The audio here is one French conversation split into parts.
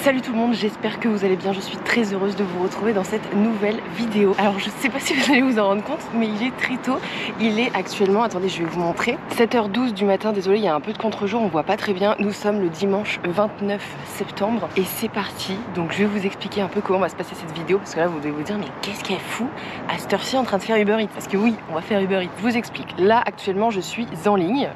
Salut tout le monde, j'espère que vous allez bien. Je suis très heureuse de vous retrouver dans cette nouvelle vidéo. Alors je sais pas si vous allez vous en rendre compte, mais il est très tôt. Il est actuellement, attendez, je vais vous montrer, 7h12 du matin. Désolé, il y a un peu de contre-jour, on voit pas très bien. Nous sommes le dimanche 29 septembre et c'est parti. Donc je vais vous expliquer un peu comment va se passer cette vidéo, parce que là vous devez vous dire mais qu'est-ce qu'elle fout à cette heure-ci en train de faire Uber Eats? Parce que oui, on va faire Uber Eats. Je vous explique. Là actuellement je suis en ligne.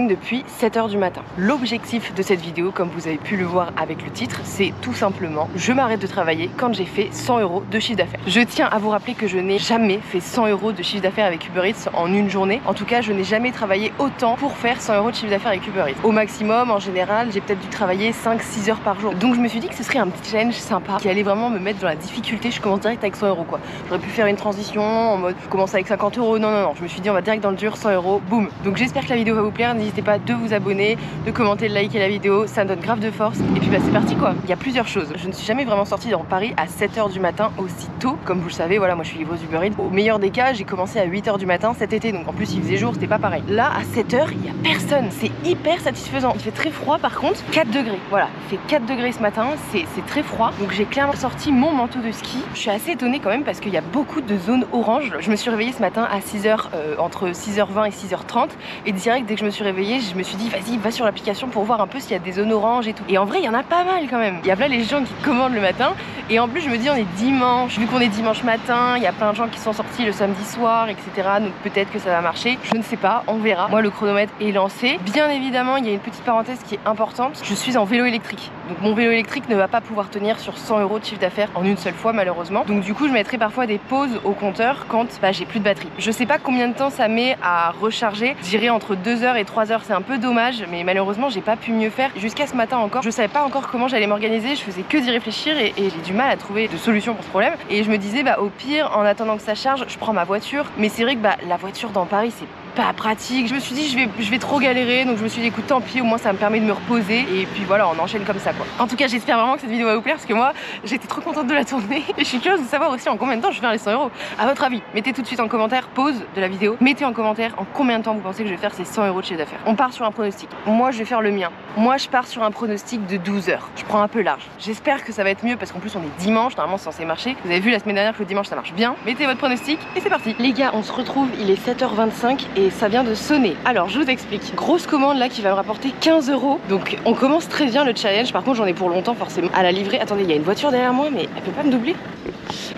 Depuis 7h du matin. L'objectif de cette vidéo, comme vous avez pu le voir avec le titre, c'est tout simplement je m'arrête de travailler quand j'ai fait 100 € de chiffre d'affaires. Je tiens à vous rappeler que je n'ai jamais fait 100 € de chiffre d'affaires avec Uber Eats en une journée. En tout cas, je n'ai jamais travaillé autant pour faire 100 € de chiffre d'affaires avec Uber Eats. Au maximum, en général, j'ai peut-être dû travailler 5-6 heures par jour. Donc je me suis dit que ce serait un petit challenge sympa qui allait vraiment me mettre dans la difficulté. Je commence direct avec 100 € quoi. J'aurais pu faire une transition en mode je commence avec 50 €. Non. Je me suis dit on va direct dans le dur, 100 €, boum. Donc j'espère que la vidéo va vous plaire. N'hésitez pas de vous abonner, de commenter, de liker la vidéo. Ça me donne grave de force. Et puis bah c'est parti quoi. Il y a plusieurs choses. Je ne suis jamais vraiment sortie dans Paris à 7h du matin aussi tôt. Comme vous le savez, voilà, moi je suis livreuse Uber Eats. Au meilleur des cas, j'ai commencé à 8h du matin cet été. Donc en plus il faisait jour, c'était pas pareil. Là à 7h, il y a personne. C'est hyper satisfaisant. Il fait très froid par contre, 4 degrés. Voilà, il fait 4 degrés ce matin, c'est très froid. Donc j'ai clairement sorti mon manteau de ski. Je suis assez étonnée quand même parce qu'il y a beaucoup de zones oranges. Je me suis réveillée ce matin à 6h, entre 6h20 et 6h30. Et direct, dès que je me suis réveillée, je me suis dit vas-y, va sur l'application pour voir un peu s'il y a des zones oranges et tout. Et en vrai, il y en a pas mal quand même. Il y a plein les gens qui commandent le matin. Et en plus, je me dis on est dimanche. Vu qu'on est dimanche matin, il y a plein de gens qui sont sortis le samedi soir, etc. Donc peut-être que ça va marcher. Je ne sais pas, on verra. Moi, le chronomètre est lancé. Bien évidemment, il y a une petite parenthèse qui est importante. Je suis en vélo électrique. Donc mon vélo électrique ne va pas pouvoir tenir sur 100 € de chiffre d'affaires en une seule fois malheureusement. Donc du coup, je mettrai parfois des pauses au compteur quand j'ai plus de batterie. Je sais pas combien de temps ça met à recharger. Je dirais entre 2h et 3h. C'est un peu dommage, mais malheureusement, j'ai pas pu mieux faire. Jusqu'à ce matin encore, je savais pas encore comment j'allais m'organiser. Je faisais que d'y réfléchir et j'ai du mal à trouver de solution pour ce problème. Et je me disais, au pire, en attendant que ça charge, je prends ma voiture. Mais c'est vrai que la voiture dans Paris, c'est pas pratique. Je me suis dit je vais trop galérer, donc je me suis dit écoute tant pis, au moins ça me permet de me reposer et puis voilà, on enchaîne comme ça quoi. En tout cas j'espère vraiment que cette vidéo va vous plaire parce que moi j'étais trop contente de la tourner et je suis curieuse de savoir aussi en combien de temps je vais faire les 100 €. À votre avis, mettez tout de suite en commentaire, pause de la vidéo, mettez en commentaire en combien de temps vous pensez que je vais faire ces 100 € de chiffre d'affaires. On part sur un pronostic. Moi je vais faire le mien. Moi je pars sur un pronostic de 12 heures. Je prends un peu large. J'espère que ça va être mieux parce qu'en plus on est dimanche, normalement c'est censé marcher. Vous avez vu la semaine dernière que le dimanche ça marche bien. Mettez votre pronostic et c'est parti. Les gars, on se retrouve, il est 7h25 et ça vient de sonner. Alors je vous explique, grosse commande là qui va me rapporter 15 €. Donc on commence très bien le challenge. Par contre j'en ai pour longtemps forcément à la livrer. Attendez, il y a une voiture derrière moi mais elle peut pas me doubler.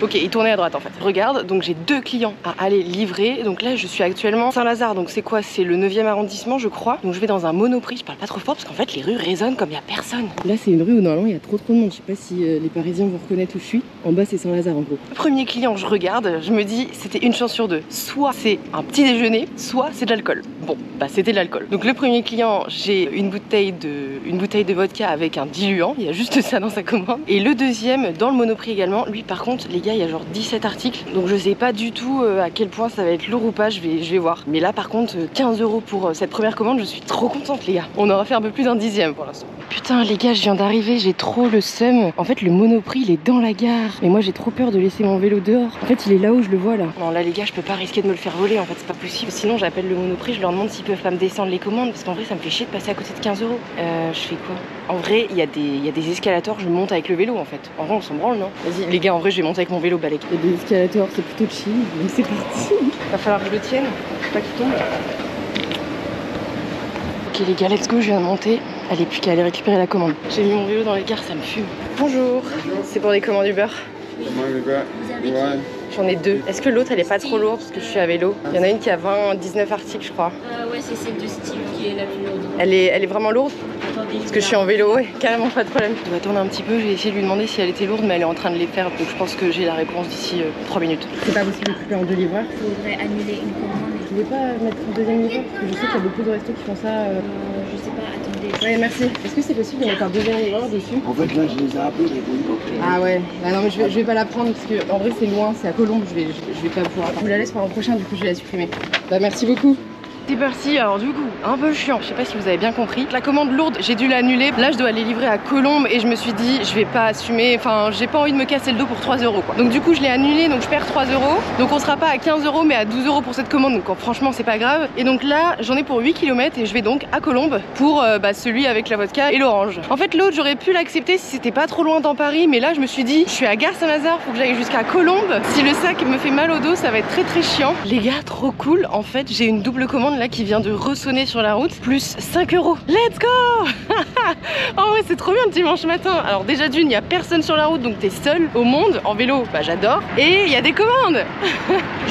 Ok, il tournait à droite en fait. Regarde, donc j'ai 2 clients à aller livrer. Donc là je suis actuellement Saint-Lazare. Donc c'est quoi? C'est le 9e arrondissement je crois. Donc je vais dans un Monoprix. Je parle pas trop fort parce qu'en fait les rues résonnent comme il y a personne. Là c'est une rue où normalement il y a trop de monde. Je sais pas si les Parisiens vont reconnaître où je suis. En bas c'est Saint-Lazare en gros. Le premier client, je regarde, je me dis c'était une chance sur deux. Soit c'est un petit déjeuner, soit c'est de l'alcool. Bon, c'était de l'alcool. Donc le premier client, j'ai une bouteille de vodka avec un diluant. Il y a juste ça dans sa commande. Et le deuxième, dans le Monoprix également, lui par contre, les gars, il y a genre 17 articles. Donc je sais pas du tout à quel point ça va être lourd ou pas, je vais voir. Mais là par contre, 15 € pour cette première commande, je suis trop contente les gars. On aura fait un peu plus d'un dixième pour l'instant. Putain les gars, je viens d'arriver, j'ai trop le seum. En fait le Monoprix il est dans la gare. Mais moi j'ai trop peur de laisser mon vélo dehors. En fait il est là où je le vois là. Non là les gars, je peux pas risquer de me le faire voler en fait, c'est pas possible. Sinon j'appelle le Monoprix, je leur demande s'ils peuvent pas me descendre les commandes. Parce qu'en vrai ça me fait chier de passer à côté de 15 €. Je fais quoi? En vrai il y a des escalators, je monte avec le vélo en fait. En vrai on s'en branle non? Vas-y les gars, en vrai je vais monter avec mon vélo balèque. Il y a des escalators, c'est plutôt chill. Donc c'est parti. Va falloir que je le tienne, faut pas qu'il tombe. Ok les gars, let's go, je viens de monter. Allez, plus qu'à aller récupérer la commande. J'ai mis mon vélo dans les gares, ça me fume. Bonjour. C'est pour des commandes Uber. J'en ai 2. Est-ce que l'autre elle est pas trop lourde parce que je suis à vélo? Il y en a une qui a 19 articles je crois. Ouais, c'est celle de Steve qui est la plus lourde. Elle est vraiment lourde? Attendez, parce que je suis en vélo, ouais, carrément pas de problème. Je dois attendre un petit peu, je vais essayer de lui demander si elle était lourde, mais elle est en train de les faire, donc je pense que j'ai la réponse d'ici 3 minutes. C'est pas possible de couper en 2 livreurs? Faudrait annuler une commande. Je voulais pas mettre un deuxième livreur parce que je sais qu'il y a beaucoup de restos qui font ça. Je sais pas, attendez. Ouais, merci. Est-ce que c'est possible de mettre un deuxième livreur dessus? En fait, là, je les ai appelés, les bouillons. Ah ouais, bah non mais je vais pas la prendre parce que en vrai c'est loin, c'est à Colombes, je vais pas pouvoir. Je vous la laisse pour un prochain, du coup je vais la supprimer. Bah merci beaucoup. C'est parti. Alors du coup, un peu chiant, je sais pas si vous avez bien compris. La commande lourde, j'ai dû l'annuler. Là je dois aller livrer à Colombes et je me suis dit je vais pas assumer, enfin j'ai pas envie de me casser le dos pour 3 € quoi. Donc du coup je l'ai annulé, donc je perds 3 €. Donc on sera pas à 15 € mais à 12 € pour cette commande, donc franchement c'est pas grave. Et donc là j'en ai pour 8 km et je vais donc à Colombes pour celui avec la vodka et l'orange. En fait l'autre j'aurais pu l'accepter si c'était pas trop loin dans Paris, mais là je me suis dit je suis à Gare Saint-Lazare, faut que j'aille jusqu'à Colombes. Si le sac me fait mal au dos ça va être très chiant. Les gars, trop cool. En fait j'ai une double commande là qui vient de ressonner sur la route, plus 5 €. Let's go. En vrai c'est trop bien le dimanche matin. Alors déjà d'une, il n'y a personne sur la route, donc t'es seul au monde. En vélo, bah j'adore. Et il y a des commandes.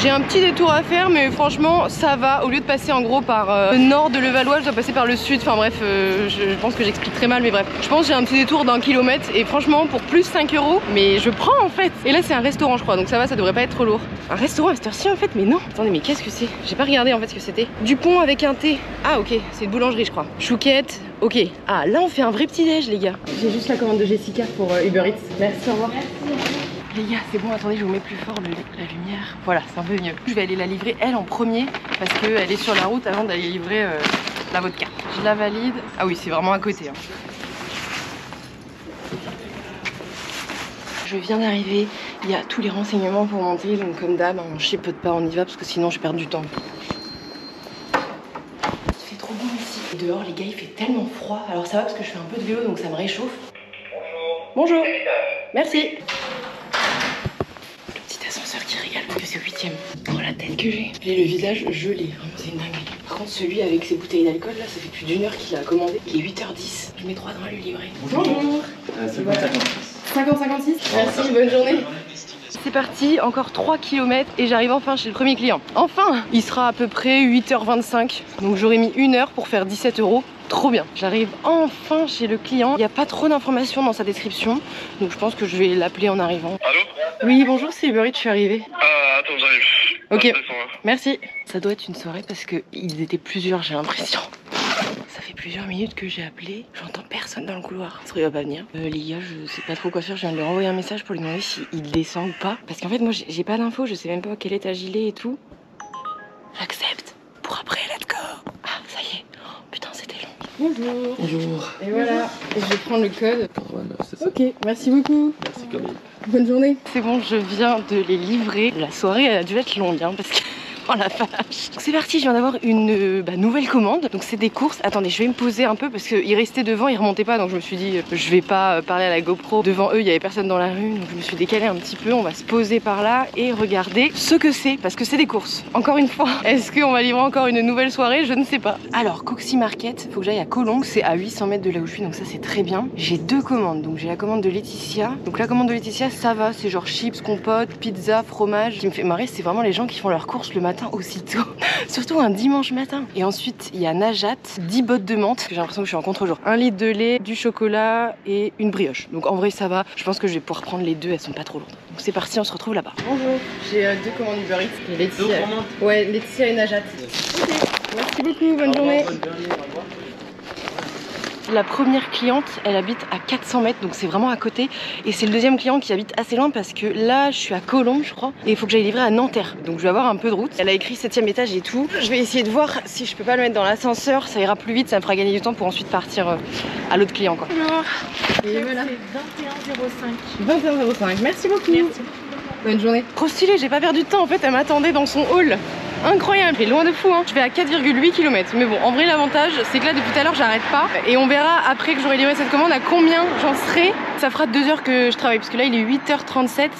J'ai un petit détour à faire, mais franchement ça va. Au lieu de passer en gros par le nord de Levallois, je dois passer par le sud. Enfin bref, je pense que j'explique très mal, mais bref. Je pense que j'ai un petit détour d'1 kilomètre et franchement pour plus 5 €, mais je prends en fait. Et là c'est un restaurant je crois, donc ça va, ça devrait pas être trop lourd. Un restaurant à cette heure-ci en fait, mais non. Attendez, mais qu'est-ce que c'est? J'ai pas regardé en fait ce que c'était. Dupont avec un thé. Ah ok, c'est une boulangerie je crois. Chouquette. Ok. Ah là on fait un vrai petit déj les gars. J'ai juste la commande de Jessica pour Uber Eats. Merci, au revoir. Les gars, c'est bon, attendez, je vous mets plus fort la lumière. Voilà, c'est un peu mieux. Je vais aller la livrer elle en premier parce qu'elle est sur la route avant d'aller livrer la vodka. Je la valide. Ah oui, c'est vraiment à côté. Hein. Je viens d'arriver, il y a tous les renseignements pour monter, donc comme d'hab, on chipote pas, on y va parce que sinon je perds du temps. Il fait trop bon ici. Et dehors les gars, il fait tellement froid. Alors ça va parce que je fais un peu de vélo donc ça me réchauffe. Bonjour. Merci. Le petit ascenseur qui régale parce que c'est au 8e. Oh la tête que j'ai. J'ai le visage gelé, vraiment c'est une dinguerie. Par contre celui avec ses bouteilles d'alcool là, ça fait plus d'1 heure qu'il a commandé. Il est 8h10. Je mets 3 ans à lui livrer. Bonjour. 50-56. Merci, bonne journée. C'est parti, encore 3 km et j'arrive enfin chez le premier client. Enfin, il sera à peu près 8h25. Donc j'aurais mis 1 heure pour faire 17 €. Trop bien. J'arrive enfin chez le client. Il n'y a pas trop d'informations dans sa description. Donc je pense que je vais l'appeler en arrivant. Allô? Oui, bonjour, c'est Uber Eats, je suis arrivée. Attends, j'arrive. Ok, merci. Ça doit être une soirée parce qu'ils étaient plusieurs, j'ai l'impression. Ça fait plusieurs minutes que j'ai appelé, j'entends personne dans le couloir. Ça il va pas venir. Les gars, je sais pas trop quoi faire, je viens de lui renvoyer un message pour lui demander s'il descend ou pas. Parce qu'en fait, moi j'ai pas d'infos, je sais même pas à quel étage il est et tout. J'accepte. Pour après, let's go. Ah, ça y est. Oh, putain, c'était long. Bonjour. Bonjour. Et voilà, et je vais prendre le code. 89, c'est ça. Ok, merci beaucoup. Merci Camille. Bonne journée. C'est bon, je viens de les livrer. La soirée elle a dû être longue, hein, parce que... Oh la vache. C'est parti, je viens d'avoir une nouvelle commande. Donc c'est des courses. Attendez, je vais me poser un peu parce qu'ils restaient devant, ils remontaient pas. Donc je me suis dit, je vais pas parler à la GoPro. Devant eux, il y avait personne dans la rue. Donc je me suis décalée un petit peu. On va se poser par là et regarder ce que c'est. Parce que c'est des courses. Encore une fois, est-ce qu'on va livrer encore une nouvelle soirée? Je ne sais pas. Alors, Coxy Market, faut que j'aille à Colombes. C'est à 800 mètres de là où je suis. Donc ça, c'est très bien. J'ai 2 commandes. Donc j'ai la commande de Laetitia. Donc la commande de Laetitia, ça va. C'est genre chips, compote, pizza, fromage. Ce qui me fait marrer, c'est vraiment les gens qui font leurs courses le matin aussitôt. Surtout un dimanche matin. Et ensuite, il y a Najat, 10 bottes de menthe. J'ai l'impression que je suis en contre-jour. 1 litre de lait, du chocolat et une brioche. Donc en vrai, ça va. Je pense que je vais pouvoir prendre les deux. Elles sont pas trop lourdes. Donc c'est parti, on se retrouve là-bas. Bonjour. J'ai 2 commandes Uber Eats. Laetitia. 2 commandes? Ouais, Laetitia et Najat. Ok. Merci beaucoup. Bonne journée. Bonne journée. Au revoir. La première cliente, elle habite à 400 mètres, donc c'est vraiment à côté. Et c'est le deuxième client qui habite assez loin parce que là, je suis à Colombes, je crois. Et il faut que j'aille livrer à Nanterre. Donc je vais avoir un peu de route. Elle a écrit 7e étage et tout. Je vais essayer de voir si je peux pas le mettre dans l'ascenseur. Ça ira plus vite, ça me fera gagner du temps pour ensuite partir à l'autre client, quoi. Bonjour. Et voilà. 21,05. 21,05. Merci beaucoup. Merci. Bonne journée. Trop stylé, j'ai pas perdu de temps. En fait, elle m'attendait dans son hall. Incroyable, c'est loin de fou hein. Je vais à 4,8 km. Mais bon, en vrai l'avantage c'est que là depuis tout à l'heure j'arrête pas. Et on verra après que j'aurai livré cette commande à combien j'en serai. Ça fera 2 heures que je travaille parce que là il est 8h37.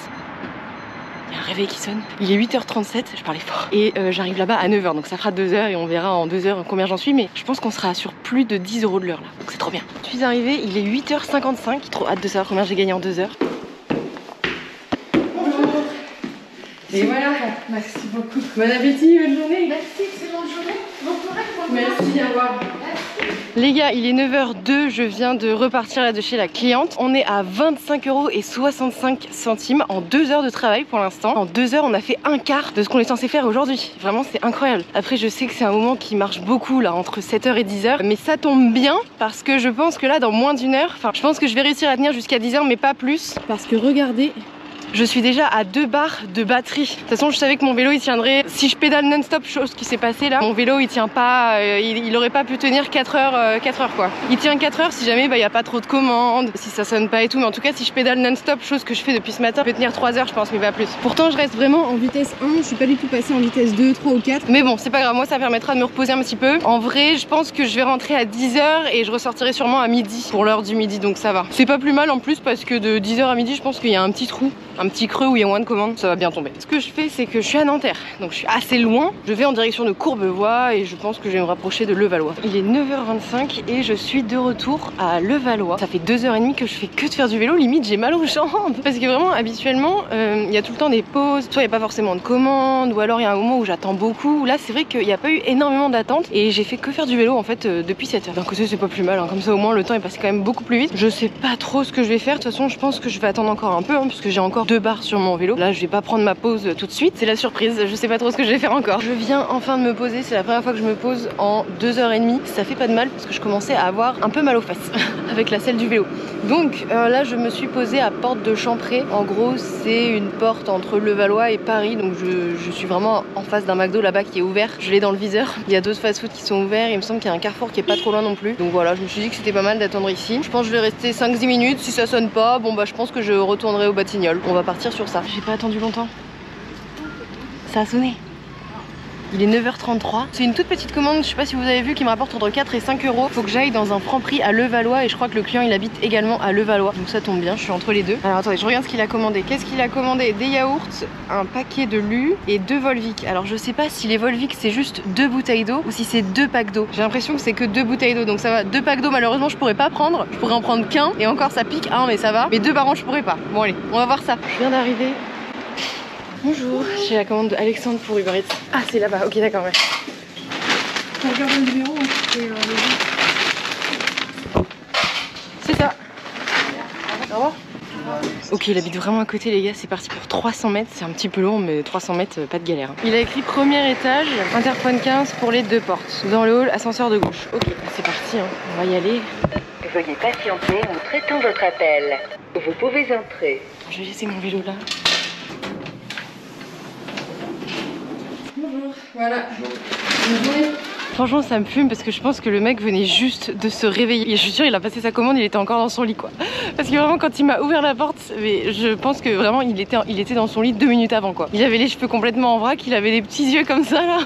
Il y a un réveil qui sonne. Il est 8h37, je parlais fort. Et j'arrive là-bas à 9h, donc ça fera 2 heures et on verra en 2 heures combien j'en suis. Mais je pense qu'on sera sur plus de 10 € de l'heure là. Donc c'est trop bien. Je suis arrivée, il est 8h55. Trop hâte de savoir combien j'ai gagné en 2 heures. Et voilà, merci beaucoup. Bon appétit, bonne journée. Merci, excellente journée. Bon courage pour le Merci, au revoir. Les gars, il est 9h02, je viens de repartir là de chez la cliente. On est à 25,65 € en 2 heures de travail pour l'instant. En 2 heures, on a fait un quart de ce qu'on est censé faire aujourd'hui. Vraiment, c'est incroyable. Après, je sais que c'est un moment qui marche beaucoup là, entre 7h et 10h. Mais ça tombe bien parce que je pense que là, dans moins d'1 heure, je pense que je vais réussir à tenir jusqu'à 10h, mais pas plus. Parce que regardez Je suis déjà à 2 bars de batterie. De toute façon, je savais que mon vélo il tiendrait. Si je pédale non-stop, chose qui s'est passée là, mon vélo il tient pas, il aurait pas pu tenir 4 heures quoi. Il tient 4 heures si jamais il y a pas trop de commandes, si ça sonne pas et tout. Mais en tout cas, si je pédale non-stop, chose que je fais depuis ce matin, il peut tenir 3 heures, je pense, mais pas plus. Pourtant, je reste vraiment en vitesse 1. Je suis pas du tout passée en vitesse 2, 3 ou 4. Mais bon, c'est pas grave. Moi, ça permettra de me reposer un petit peu. En vrai, je pense que je vais rentrer à 10 h et je ressortirai sûrement à midi pour l'heure du midi, donc ça va. C'est pas plus mal en plus parce que de 10 h à midi, je pense qu'il y a un petit trou, un petit creux où il y a moins de commandes, ça va bien tomber. Ce que je fais, c'est que je suis à Nanterre, donc je suis assez loin. Je vais en direction de Courbevoie et je pense que je vais me rapprocher de Levallois. Il est 9 h 25 et je suis de retour à Levallois. Ça fait 2 h 30 que je fais que de faire du vélo, limite j'ai mal aux jambes. Parce que vraiment, habituellement, il y a tout le temps des pauses, soit il n'y a pas forcément de commandes, ou alors il y a un moment où j'attends beaucoup. Là, c'est vrai qu'il n'y a pas eu énormément d'attente et j'ai fait que faire du vélo en fait depuis 7 h. D'un côté, c'est pas plus mal, hein. Comme ça au moins le temps est passé quand même beaucoup plus vite. Je sais pas trop ce que je vais faire. De toute façon, je pense que je vais attendre encore un peu, hein, parce que j'ai encore 2 barres sur mon vélo. Là, je vais pas prendre ma pause tout de suite. C'est la surprise. Je sais pas trop ce que je vais faire encore. Je viens enfin de me poser. C'est la première fois que je me pose en 2 h 30. Ça fait pas de mal parce que je commençais à avoir un peu mal aux fesses avec la selle du vélo. Donc là, je me suis posée à Porte de Champré. En gros, c'est une porte entre Levallois et Paris. Donc je suis vraiment en face d'un McDo là-bas qui est ouvert. Je l'ai dans le viseur. Il y a d'autres fast-food qui sont ouverts. Il me semble qu'il y a un Carrefour qui est pas trop loin non plus. Donc voilà, je me suis dit que c'était pas mal d'attendre ici. Je pense que je vais rester 5-10 minutes. Si ça sonne pas, bon bah je pense que je retournerai au Batignolles. On va partir sur ça. J'ai pas attendu longtemps. Ça a sonné. Il est 9 h 33. C'est une toute petite commande, je sais pas si vous avez vu, qui me rapporte entre 4 et 5 euros. Faut que j'aille dans un Franprix à Levallois et je crois que le client il habite également à Levallois. Donc ça tombe bien, je suis entre les deux. Alors attendez, je regarde ce qu'il a commandé. Qu'est-ce qu'il a commandé? Des yaourts, un paquet de Lu et 2 Volvic. Alors je sais pas si les Volvic c'est juste 2 bouteilles d'eau ou si c'est 2 packs d'eau. J'ai l'impression que c'est que 2 bouteilles d'eau, donc ça va. 2 packs d'eau malheureusement je pourrais pas prendre. Je pourrais en prendre qu'un et encore ça pique. Ah mais ça va. Mais 2 par an je pourrais pas. Bon allez, on va voir ça. Je viens d'arriver. Bonjour, j'ai la commande d'Alexandre pour Uber Eats. Ah, c'est là-bas, ok, d'accord, ouais. Tu regardes le numéro C'est ça. Au revoir. Ok, il habite vraiment à côté, les gars. C'est parti pour 300 mètres. C'est un petit peu long, mais 300 mètres, pas de galère. Il a écrit premier étage, interphone 15 pour les 2 portes. Dans le hall, ascenseur de gauche. Ok, c'est parti, hein. On va y aller. Veuillez patienter, nous traitons votre appel. Vous pouvez entrer. Je vais laisser mon vélo là. Bonjour, voilà. Bonne journée. Franchement, ça me fume parce que je pense que le mec venait juste de se réveiller. Et je suis sûre, il a passé sa commande, il était encore dans son lit, quoi. Parce que vraiment, quand il m'a ouvert la porte, mais je pense que vraiment, il était dans son lit 2 minutes avant, quoi. Il avait les cheveux complètement en vrac, il avait des petits yeux comme ça, là.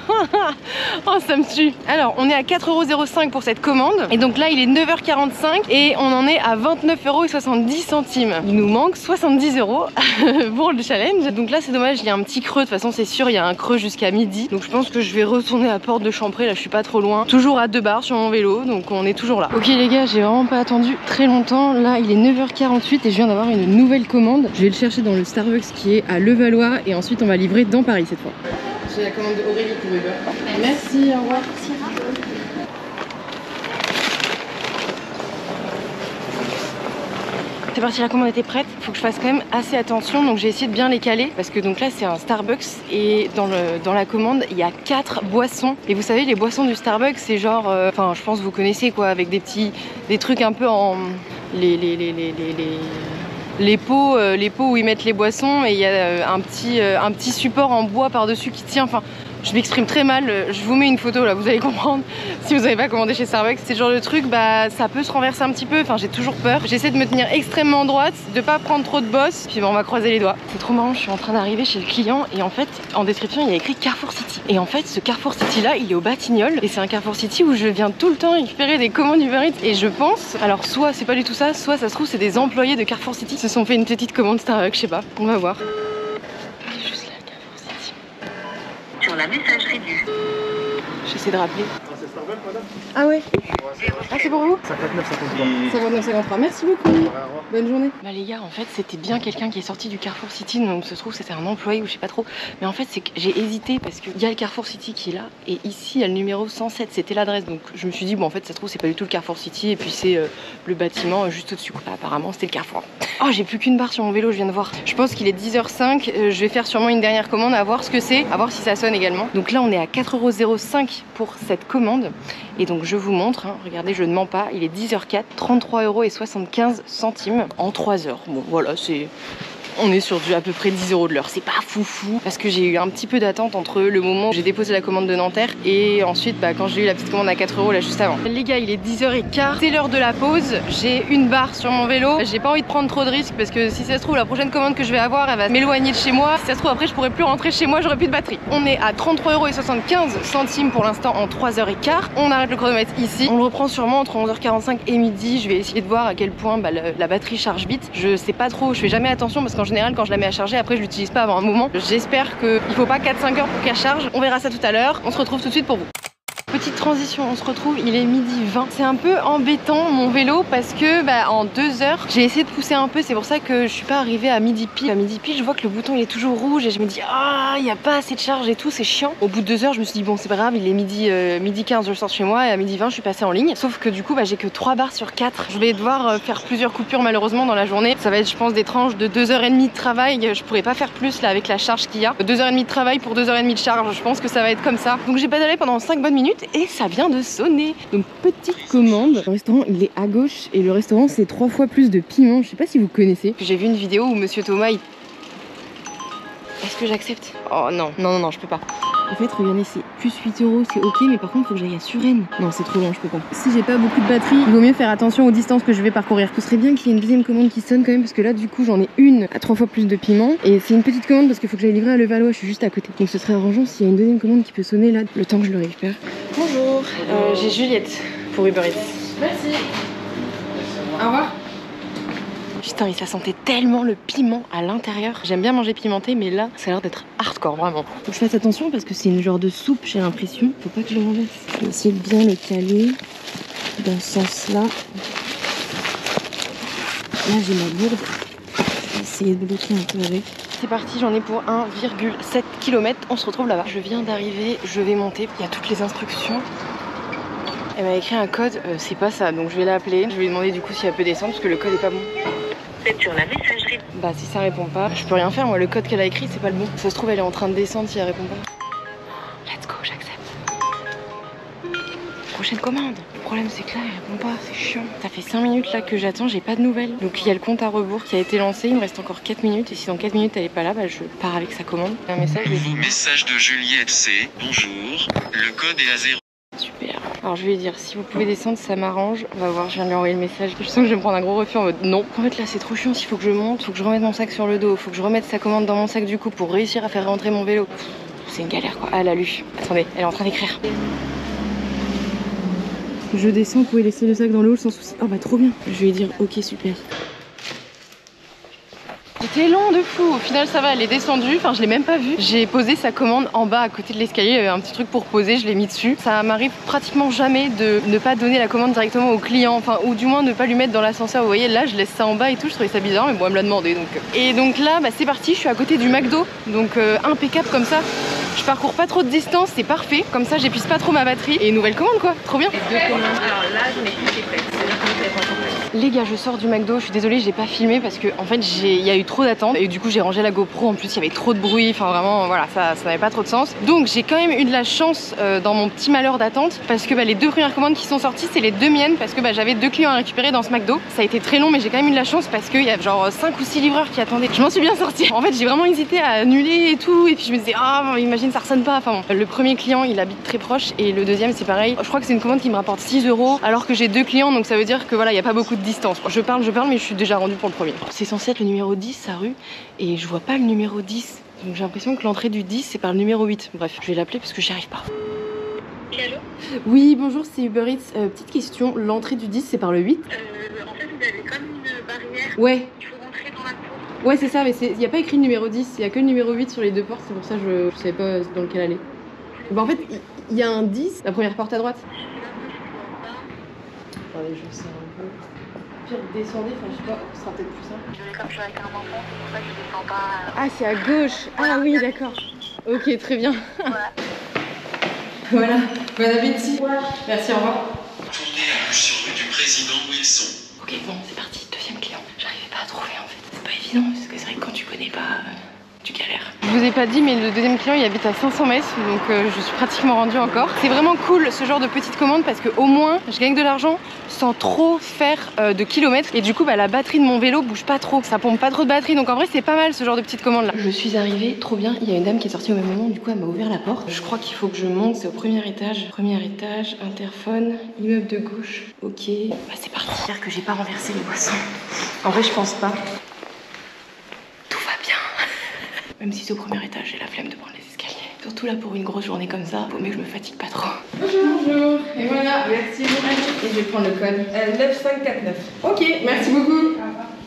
Oh, ça me tue. Alors, on est à 4,05 € pour cette commande. Et donc là, il est 9 h 45 et on en est à 29,70 €. Il nous manque 70 € pour le challenge. Donc là, c'est dommage, il y a un petit creux. De toute façon, c'est sûr, il y a un creux jusqu'à midi. Donc je pense que je vais retourner à Porte de Champré. Là, je suis pas trop loin. Toujours à 2 barres sur mon vélo, donc on est toujours là. Ok les gars, j'ai vraiment pas attendu très longtemps. Là, il est 9 h 48 et je viens d'avoir une nouvelle commande. Je vais le chercher dans le Starbucks qui est à Levallois et ensuite on va livrer dans Paris cette fois. J'ai la commande d'Aurélie pour Uber. Merci, au revoir. C'est parti, la commande était prête. Faut que je fasse quand même assez attention, donc j'ai essayé de bien les caler parce que donc là c'est un Starbucks et dans la commande il y a 4 boissons. Et vous savez, les boissons du Starbucks c'est genre, enfin je pense que vous connaissez quoi, avec des trucs un peu en les pots où ils mettent les boissons et il y a un petit support en bois par dessus qui tient. Enfin, je m'exprime très mal, je vous mets une photo là, vous allez comprendre. Si vous n'avez pas commandé chez Starbucks, c'est le genre de truc, bah ça peut se renverser un petit peu, enfin j'ai toujours peur. J'essaie de me tenir extrêmement droite, de pas prendre trop de boss, puis bah, on va croiser les doigts. C'est trop marrant, je suis en train d'arriver chez le client et en fait, en description, il y a écrit Carrefour City. Et en fait, ce Carrefour City là, il est au Batignolles et c'est un Carrefour City où je viens tout le temps récupérer des commandes Uber Eats et je pense, alors soit c'est pas du tout ça, soit ça se trouve c'est des employés de Carrefour City qui se sont fait une petite commande Starbucks, je sais pas, on va voir. Sur la messagerie du... J'essaie de rappeler. Ah ouais. Ah c'est pour vous? 59,53. Merci beaucoup. Bonne journée. Bah les gars, en fait c'était bien quelqu'un qui est sorti du Carrefour City, donc se trouve c'était un employé ou je sais pas trop. Mais en fait c'est que j'ai hésité parce qu'il y a le Carrefour City qui est là et ici il y a le numéro 107, c'était l'adresse. Donc je me suis dit bon en fait ça se trouve c'est pas du tout le Carrefour City et puis c'est le bâtiment juste au-dessus. Apparemment c'était le Carrefour. Oh j'ai plus qu'une barre sur mon vélo, je viens de voir. Je pense qu'il est 10 h 05, je vais faire sûrement une dernière commande à voir ce que c'est, à voir si ça sonne également. Donc là on est à 4,05 € pour cette commande. Et donc je vous montre, hein, regardez je ne mens pas, il est 10 h 04, 33,75 € en 3 heures. Bon voilà, c'est On est sur du à peu près 10 € de l'heure. C'est pas foufou parce que j'ai eu un petit peu d'attente entre le moment où j'ai déposé la commande de Nanterre et ensuite quand j'ai eu la petite commande à 4 € là juste avant. Les gars, il est 10h15, c'est l'heure de la pause. J'ai une barre sur mon vélo. J'ai pas envie de prendre trop de risques parce que si ça se trouve, la prochaine commande que je vais avoir, elle va m'éloigner de chez moi. Si ça se trouve, après, je pourrai plus rentrer chez moi, j'aurai plus de batterie. On est à 33,75 € pour l'instant en 3h15. On arrête le chronomètre ici. On le reprend sûrement entre 11h45 et midi. Je vais essayer de voir à quel point la batterie charge vite. Je sais pas trop, je fais jamais attention parce qu'en général, quand je la mets à charger, après, je l'utilise pas avant un moment. J'espère qu'il faut pas 4-5 heures pour qu'elle charge. On verra ça tout à l'heure. On se retrouve tout de suite pour vous. Petite transition, on se retrouve, il est 12h20. C'est un peu embêtant mon vélo parce que en 2 heures, j'ai essayé de pousser un peu. C'est pour ça que je suis pas arrivée à midi pile. À midi pile, je vois que le bouton il est toujours rouge et je me dis il n'y a pas assez de charge et tout, c'est chiant. Au bout de 2 heures, je me suis dit bon, c'est pas grave, il est midi 15, je sors chez moi et à midi 20, je suis passée en ligne. Sauf que du coup, j'ai que 3 barres sur 4. Je vais devoir faire plusieurs coupures malheureusement dans la journée. Ça va être, je pense, des tranches de 2h30 de travail. Je pourrais pas faire plus là avec la charge qu'il y a. 2h30 de travail pour 2h30 de charge. Je pense que ça va être comme ça. Donc j'ai pédalé pendant 5 bonnes minutes et ça vient de sonner. Donc petite commande. Le restaurant il est à gauche et le restaurant c'est 3 fois plus de piment. Je sais pas si vous connaissez. J'ai vu une vidéo où Monsieur Thomas Est-ce que j'accepte? Oh non, non, je peux pas. En fait, regardez, c'est plus 8 €, c'est ok, mais par contre, faut que j'aille à Suresnes. Non, c'est trop loin, je peux pas. Si j'ai pas beaucoup de batterie, il vaut mieux faire attention aux distances que je vais parcourir. Ce serait bien qu'il y ait une deuxième commande qui sonne quand même, parce que là, du coup, j'en ai une à 3 fois plus de piment. Et c'est une petite commande parce qu'il faut que j'aille livrer à Levallois, je suis juste à côté. Donc ce serait arrangeant s'il y a une deuxième commande qui peut sonner là, le temps que je le récupère. Bonjour, j'ai Juliette pour Uber Eats. Merci. Au revoir. Putain, ça sentait tellement le piment à l'intérieur. J'aime bien manger pimenté, mais là, ça a l'air d'être hardcore, vraiment. Faut que je fasse attention parce que c'est une genre de soupe, j'ai l'impression. Faut pas que je le renverse. Je vais essayer de bien le caler dans ce sens-là. Là, j'ai ma gourde. Je vais essayer de bloquer un peu avec. C'est parti, j'en ai pour 1,7 km. On se retrouve là-bas. Je viens d'arriver, je vais monter. Il y a toutes les instructions. Elle m'a écrit un code, c'est pas ça, donc je vais l'appeler. Je vais lui demander du coup si elle peut descendre parce que le code est pas bon. Sur la messagerie. Bah si ça répond pas, je peux rien faire, moi le code qu'elle a écrit c'est pas le bon. Ça se trouve elle est en train de descendre si elle répond pas. Let's go, j'accepte. Prochaine commande. Le problème c'est que là elle répond pas, c'est chiant. Ça fait 5 minutes là que j'attends, j'ai pas de nouvelles. Donc il y a le compte à rebours qui a été lancé, il me reste encore 4 minutes et si dans 4 minutes elle est pas là, je pars avec sa commande. Un message. Nouveau message de Juliette C. Bonjour, le code est à 0. Super. Alors je vais lui dire si vous pouvez descendre ça m'arrange. On va voir, je viens de lui envoyer le message. Je sens que je vais me prendre un gros refus en mode non. En fait là c'est trop chiant, s'il faut que je monte, faut que je remette mon sac sur le dos, faut que je remette sa commande dans mon sac du coup pour réussir à faire rentrer mon vélo. C'est une galère quoi. Ah elle a lu. Attendez, elle est en train d'écrire. Je descends, vous pouvez laisser le sac dans le hall sans souci. Oh bah trop bien. Je vais lui dire ok super. C'était long de fou, au final ça va, elle est descendue, enfin je l'ai même pas vue. J'ai posé sa commande en bas à côté de l'escalier, il y avait un petit truc pour poser, je l'ai mis dessus. Ça m'arrive pratiquement jamais de ne pas donner la commande directement au client, enfin ou du moins ne pas lui mettre dans l'ascenseur. Vous voyez là je laisse ça en bas et tout, je trouvais ça bizarre mais bon elle me l'a demandé donc. Et donc là c'est parti, je suis à côté du McDo, donc impeccable comme ça. Je parcours pas trop de distance, c'est parfait, comme ça j'épuise pas trop ma batterie. Et nouvelle commande quoi, trop bien. Deux commandes. Alors là, je n'ai plus les prêts. C'est-à-dire que c'est pas encore prêt. Les gars, je sors du McDo, je suis désolée, j'ai pas filmé parce que en fait il y a eu trop d'attentes et du coup j'ai rangé la GoPro, en plus il y avait trop de bruit, enfin vraiment voilà, ça n'avait pas trop de sens. Donc j'ai quand même eu de la chance dans mon petit malheur d'attente parce que les 2 premières commandes qui sont sorties c'est les 2 miennes parce que j'avais 2 clients à récupérer dans ce McDo. Ça a été très long mais j'ai quand même eu de la chance parce qu'il y a genre 5 ou 6 livreurs qui attendaient. Je m'en suis bien sortie. En fait j'ai vraiment hésité à annuler et tout et puis je me disais imagine ça ressonne pas. Enfin bon, le premier client il habite très proche et le deuxième c'est pareil. Je crois que c'est une commande qui me rapporte 6 € alors que j'ai 2 clients donc ça veut dire que voilà il y a pas beaucoup de distance. Je parle mais je suis déjà rendue pour le premier. C'est censé être le numéro 10 sa rue et je vois pas le numéro 10. Donc j'ai l'impression que l'entrée du 10 c'est par le numéro 8. Bref, je vais l'appeler parce que j'y arrive pas. Allô ? Oui, bonjour, c'est Uber Eats. Petite question, l'entrée du 10 c'est par le 8 ? En fait, vous avez comme une barrière. Ouais. Il faut rentrer dans la cour. Ouais, c'est ça, mais il n'y a pas écrit le numéro 10, il y a que le numéro 8 sur les 2 portes, c'est pour ça que je savais pas dans lequel aller. Bah en fait, il y a un 10, la première porte à droite. Attendez, je sais un peu. Pire, descendez, enfin je sais pas, ce sera peut-être plus simple. Comme je suis avec un enfant, c'est pour ça que je descends pas. Ah, c'est à gauche. Ah oui, d'accord. Ok, très bien. Voilà. Voilà, bon appétit. Ouais. Merci, au revoir. Tournez à gauche sur rue du président Wilson. Ok, bon, c'est parti, deuxième client. J'arrivais pas à trouver en fait. C'est pas évident parce que c'est vrai que quand tu connais pas, tu galères. Je vous ai pas dit, mais le deuxième client il habite à 500 mètres, donc je suis pratiquement rendue encore. C'est vraiment cool ce genre de petite commande parce que au moins je gagne de l'argent sans trop faire de kilomètres. Et du coup la batterie de mon vélo bouge pas trop, ça pompe pas trop de batterie, donc en vrai c'est pas mal ce genre de petite commande là. Je suis arrivée, trop bien, il y a une dame qui est sortie au même moment, du coup elle m'a ouvert la porte. Je crois qu'il faut que je monte, c'est au premier étage. Premier étage, interphone, immeuble de gauche. Ok, bah c'est parti. J'espère que j'ai pas renversé les boissons. En vrai je pense pas. Tout va bien. Même si c'est au premier étage, j'ai la flemme de prendre les escaliers. Surtout là pour une grosse journée comme ça, faut mieux que je me fatigue pas trop. Bonjour. Et voilà, merci beaucoup. Et je vais prendre le code 9549. Ok, merci beaucoup.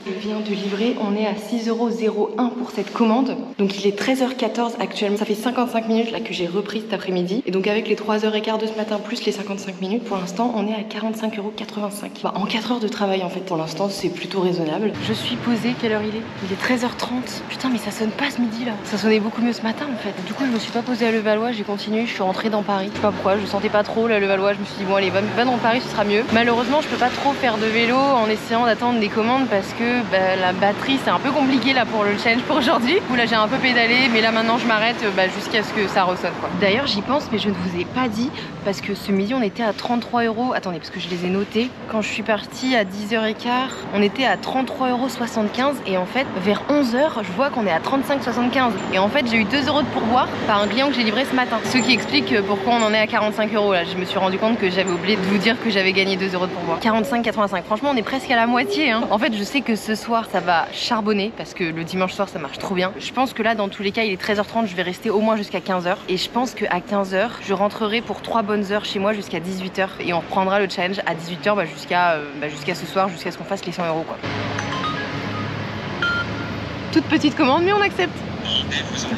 Je viens de livrer, on est à 6,01 € pour cette commande. Donc il est 13h14 actuellement. Ça fait 55 minutes là que j'ai repris cet après-midi. Et donc avec les 3h15 de ce matin plus les 55 minutes, pour l'instant on est à 45,85 €. Bah, en 4 heures de travail en fait, pour l'instant c'est plutôt raisonnable. Je suis posée, quelle heure il est 13h30. Putain mais ça sonne pas ce midi là. Ça sonnait beaucoup mieux ce matin en fait. Du coup je me suis pas posée à Levallois, j'ai continué, je suis rentrée dans Paris. Je sais pas pourquoi, je sentais pas trop la Levallois. Je me suis dit bon allez va dans Paris, ce sera mieux. Malheureusement je peux pas trop faire de vélo en essayant d'attendre des commandes parce que la batterie c'est un peu compliqué là pour le challenge pour aujourd'hui. Où là j'ai un peu pédalé mais là maintenant je m'arrête jusqu'à ce que ça ressonne quoi. D'ailleurs j'y pense mais je ne vous ai pas dit parce que ce midi on était à 33 €. Attendez parce que je les ai notés. Quand je suis partie à 10h15 on était à 33,75 € et en fait vers 11h je vois qu'on est à 35,75 € et en fait j'ai eu 2 € de pourboire par un client que j'ai livré ce matin. Ce qui explique pourquoi on en est à 45 € là. Je me suis rendu compte que j'avais oublié de vous dire que j'avais gagné 2 € de pourboire. 45,85 €. Franchement on est presque à la moitié hein. En fait je sais que ce soir ça va charbonner parce que le dimanche soir ça marche trop bien. Je pense que là dans tous les cas il est 13h30, je vais rester au moins jusqu'à 15h et je pense qu'à 15h je rentrerai pour 3 bonnes heures chez moi jusqu'à 18h et on reprendra le challenge à 18h jusqu'à ce soir, jusqu'à ce qu'on fasse les 100 € quoi. Toute petite commande mais on accepte.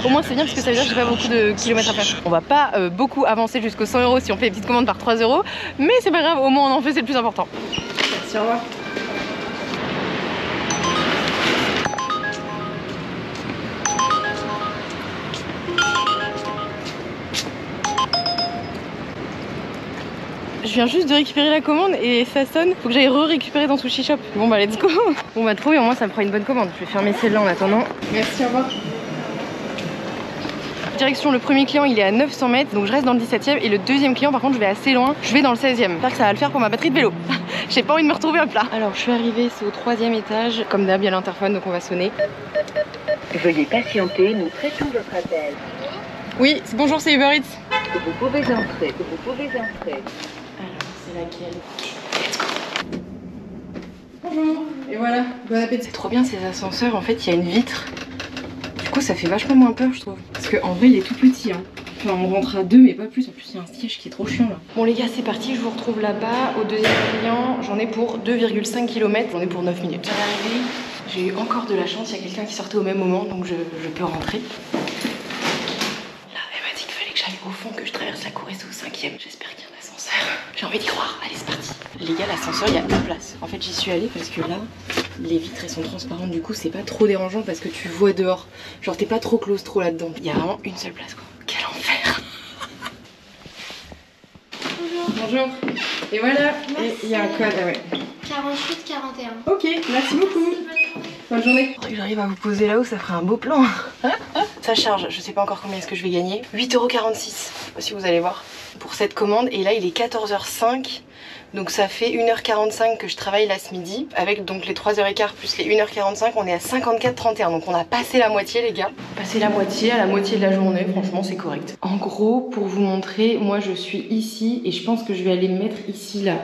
Au moins c'est bien parce que ça veut dire que j'ai pas beaucoup de kilomètres à faire. On va pas beaucoup avancer jusqu'aux 100 € si on fait les petites commandes par 3 €, mais c'est pas grave, au moins on en fait, c'est le plus important. Merci, au revoir. Je viens juste de récupérer la commande et ça sonne. Faut que j'aille récupérer dans Sushi Shop. Bon bah let's go. Bon bah trop bien, au moins ça me fera une bonne commande. Je vais fermer celle-là en attendant. Merci, au revoir. Direction, le premier client il est à 900 mètres, donc je reste dans le 17e. Et le deuxième client par contre je vais assez loin, je vais dans le 16e. J'espère que ça va le faire pour ma batterie de vélo. J'ai pas envie de me retrouver à plat. Alors je suis arrivée, c'est au 3e étage. Comme d'hab il y a l'interphone donc on va sonner. Veuillez patienter, nous traitons votre appel. Oui, bonjour, c'est Uber Eats. Vous pouvez entrer, vous pouvez entrer. Alors c'est laquelle? Bonjour. Et voilà, bon appétit. C'est trop bien ces ascenseurs, en fait il y a une vitre. Du coup ça fait vachement moins peur je trouve. Parce qu'en vrai il est tout petit hein. Enfin on rentre à 2 mais pas plus. En plus il y a un siège qui est trop chiant là. Bon les gars c'est parti, je vous retrouve là-bas. Au deuxième client j'en ai pour 2,5 km. J'en ai pour 9 minutes. À l'arrivée j'ai eu encore de la chance. Il y a quelqu'un qui sortait au même moment donc je peux rentrer. Là elle m'a dit qu'il fallait que j'aille au fond, que je traverse la cour et c'est au 5e. J'espère qu'il y a un ascenseur. J'ai envie d'y croire. Allez c'est parti. Les gars l'ascenseur il y a une place. En fait j'y suis allée parce que là les vitres elles sont transparentes, du coup c'est pas trop dérangeant parce que tu vois dehors. Genre t'es pas trop claustro là-dedans. Il y a vraiment une seule place quoi. Quel enfer. Bonjour. Et voilà, et il y a un code, ah ouais. 48-41. Ok, merci beaucoup. Bonne journée. Faudrait que j'arrive à vous poser là-haut, ça ferait un beau plan. Ça charge, je sais pas encore combien est-ce que je vais gagner. 8,46 € si vous allez voir pour cette commande. Et là il est 14h05. Donc ça fait 1h45 que je travaille là ce midi. Avec donc les 3h15 plus les 1h45, on est à 54,31. Donc on a passé la moitié les gars. Passé la moitié, à la moitié de la journée, franchement c'est correct. En gros, pour vous montrer, moi je suis ici et je pense que je vais aller me mettre ici là.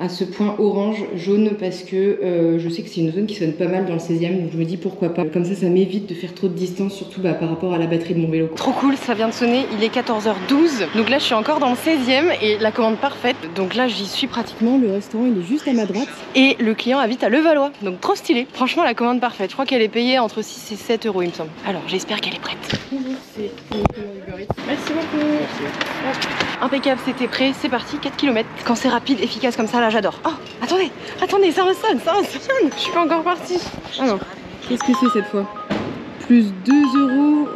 À ce point orange, jaune, parce que je sais que c'est une zone qui sonne pas mal dans le 16e, donc je me dis pourquoi pas. Comme ça m'évite de faire trop de distance, surtout par rapport à la batterie de mon vélo. Trop cool, ça vient de sonner, il est 14h12, donc là je suis encore dans le 16e et la commande parfaite. Donc là j'y suis pratiquement, le restaurant il est juste à ma droite. Et le client habite à Levallois, donc trop stylé. Franchement la commande parfaite, je crois qu'elle est payée entre 6 et 7 € il me semble. Alors j'espère qu'elle est prête. Bonjour, c'est une commande Uber Eats. Merci beaucoup. Merci. Impeccable, c'était prêt, c'est parti, 4 km. Quand c'est rapide, efficace comme ça, là j'adore. Oh, attendez, ça ressonne. Je suis pas encore partie. Alors, qu'est-ce que c'est cette fois? Plus 2 €.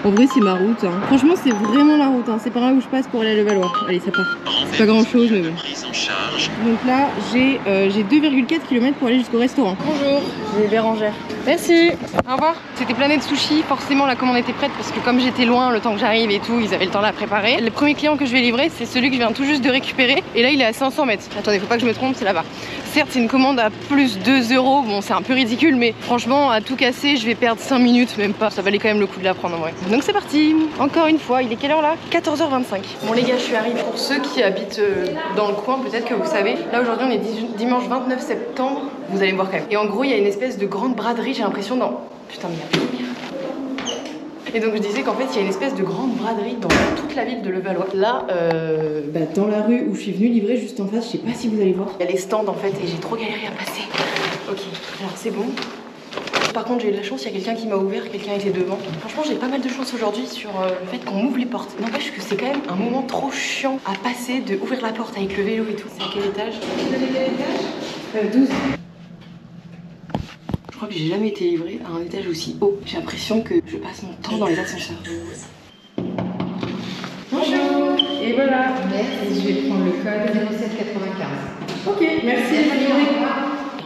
Oh. En vrai c'est ma route hein. Franchement c'est vraiment la route hein. C'est par là où je passe pour aller à Levallois. Allez ça part. C'est pas grand chose mais bon. Donc là j'ai 2,4 km pour aller jusqu'au restaurant. Bonjour, j'ai Bérangère. Merci, au revoir. C'était Planète Sushi, forcément la commande était prête parce que comme j'étais loin le temps que j'arrive et tout, ils avaient le temps là à préparer. Le premier client que je vais livrer c'est celui que je viens tout juste de récupérer et là il est à 500 mètres. Attendez, faut pas que je me trompe, c'est là-bas. Certes c'est une commande à plus 2 €, bon c'est un peu ridicule mais franchement à tout casser je vais perdre 5 minutes, même pas. Ça valait quand même le coup de la prendre en vrai. Donc c'est parti, encore une fois, il est quelle heure là? 14h25. Bon les gars, je suis arrivée. Pour ceux qui habitent dans le coin, peut-être que vous savez, là aujourd'hui on est dimanche 29 septembre, vous allez me voir quand même. Et en gros il y a une espèce de grande braderie, j'ai l'impression dans... Putain mais il y a plus de lumière. Et donc je disais qu'en fait il y a une espèce de grande braderie dans toute la ville de Levallois. Là, dans la rue où je suis venue livrer juste en face, je sais pas si vous allez voir, il y a les stands en fait et j'ai trop galéré à passer. Ok, alors c'est bon. Par contre j'ai eu de la chance, il y a quelqu'un qui m'a ouvert, quelqu'un était devant. Franchement j'ai pas mal de chance aujourd'hui sur le fait qu'on m'ouvre les portes. N'empêche que c'est quand même un moment trop chiant à passer de ouvrir la porte avec le vélo et tout. C'est à quel étage? Vous avez quel étage? 12. Je crois que j'ai jamais été livrée à un étage aussi haut. J'ai l'impression que je passe mon temps dans les ascenseurs. Bonjour. Et voilà. Et je vais prendre le code 0795. Ok, merci.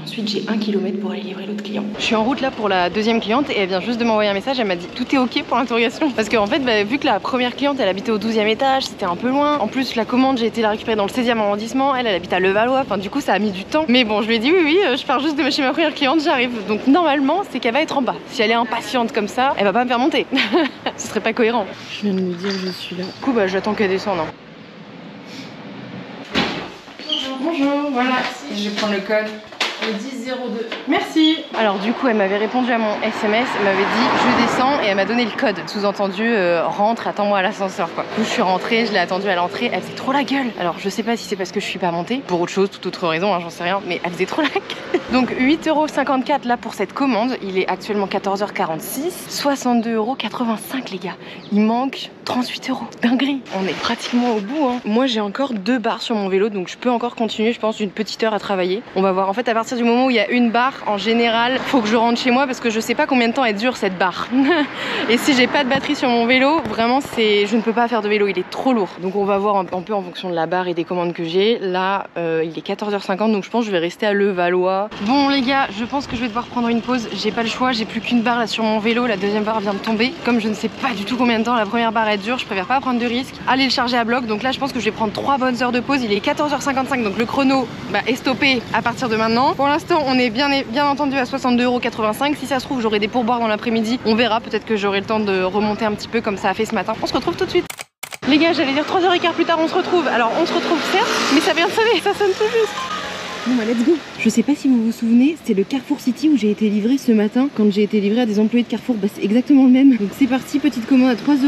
Ensuite j'ai 1 km pour aller livrer l'autre client. Je suis en route là pour la deuxième cliente et elle vient juste de m'envoyer un message. Elle m'a dit tout est ok pour l'interrogation. Parce qu'en fait vu que la première cliente elle habitait au 12e étage, c'était un peu loin. En plus la commande j'ai été la récupérer dans le 16e arrondissement. Elle habite à Levallois. Enfin du coup ça a mis du temps. Mais bon je lui ai dit oui je pars juste de chez ma première cliente, j'arrive. Donc normalement c'est qu'elle va être en bas. Si elle est impatiente comme ça, elle va pas me faire monter. Ce serait pas cohérent. Je viens de lui dire je suis là. Du coup j'attends qu'elle descende. Bonjour, voilà. Je vais prendre le code. Le 1002. Merci. Alors du coup elle m'avait répondu à mon SMS, elle m'avait dit je descends et elle m'a donné le code. Sous-entendu rentre, attends-moi à l'ascenseur quoi. Du coup je suis rentrée, je l'ai attendue à l'entrée, elle faisait trop la gueule. Alors je sais pas si c'est parce que je suis pas montée, pour autre chose, toute autre raison, hein, j'en sais rien, mais elle faisait trop la gueule. Donc 8,54 € là pour cette commande, il est actuellement 14h46, 62,85 € les gars. Il manque 38 €. Dinguerie. On est pratiquement au bout hein. Moi j'ai encore 2 barres sur mon vélo donc je peux encore continuer je pense une petite heure à travailler. On va voir en fait à partir du moment où il y a une barre en général faut que je rentre chez moi parce que je sais pas combien de temps elle dure cette barre. Et si j'ai pas de batterie sur mon vélo vraiment je ne peux pas faire de vélo, il est trop lourd. Donc on va voir un peu en fonction de la barre et des commandes que j'ai. Là il est 14h50 donc je pense que je vais rester à Levallois. Bon les gars je pense que je vais devoir prendre une pause, j'ai pas le choix, j'ai plus qu'une barre là sur mon vélo, la deuxième barre vient de tomber. Comme je ne sais pas du tout combien de temps la première barre elle dure, je préfère pas prendre de risque, aller le charger à bloc. Donc là je pense que je vais prendre 3 bonnes heures de pause, il est 14h55 donc le chrono est stoppé à partir de maintenant. Pour l'instant on est bien entendu à 62,85 €. Si ça se trouve j'aurai des pourboires dans l'après-midi, on verra, peut-être que j'aurai le temps de remonter un petit peu comme ça a fait ce matin. On se retrouve tout de suite. Les gars j'allais dire 3h15 plus tard on se retrouve. Alors on se retrouve certes mais ça vient de sonner, ça sonne tout juste. Bon bah let's go. Je sais pas si vous vous souvenez, c'est le Carrefour City où j'ai été livrée ce matin. Quand j'ai été livrée à des employés de Carrefour, c'est exactement le même. Donc c'est parti, petite commande à 3 €.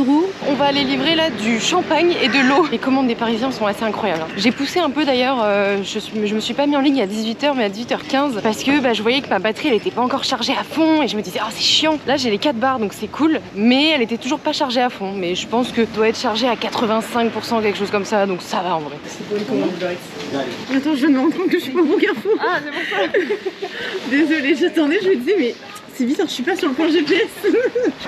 On va aller livrer là du champagne et de l'eau. Les commandes des Parisiens sont assez incroyables. J'ai poussé un peu d'ailleurs, je me suis pas mis en ligne à 18 h mais à 18h15 parce que je voyais que ma batterie elle était pas encore chargée à fond et je me disais oh c'est chiant. Là j'ai les 4 barres donc c'est cool mais elle était toujours pas chargée à fond. Mais je pense que doit être chargée à 85% quelque chose comme ça donc ça va en vrai. C'est pour une commande directe. Attends, je viens de me rendre compte que je suis pas au bon Carrefour. Ah, c'est pour ça. Désolée, j'attendais, je me disais, mais c'est bizarre, je suis pas sur le point GPS.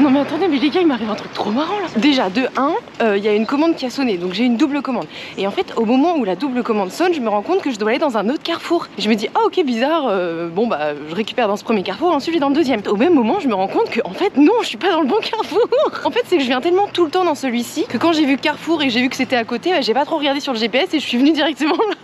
Non, mais attendez, mais les gars, il m'arrive un truc trop marrant là. Déjà, de 1, il y a une commande qui a sonné, donc j'ai une double commande. Et en fait, au moment où la double commande sonne, je me rends compte que je dois aller dans un autre Carrefour. Et je me dis, ah, ok, bizarre, bon, je récupère dans ce premier Carrefour, ensuite je vais dans le deuxième. Au même moment, je me rends compte que, en fait, non, je suis pas dans le bon Carrefour. En fait, c'est que je viens tellement tout le temps dans celui-ci que quand j'ai vu Carrefour et que j'ai vu que c'était à côté, j'ai pas trop regardé sur le GPS et je suis venue directement là.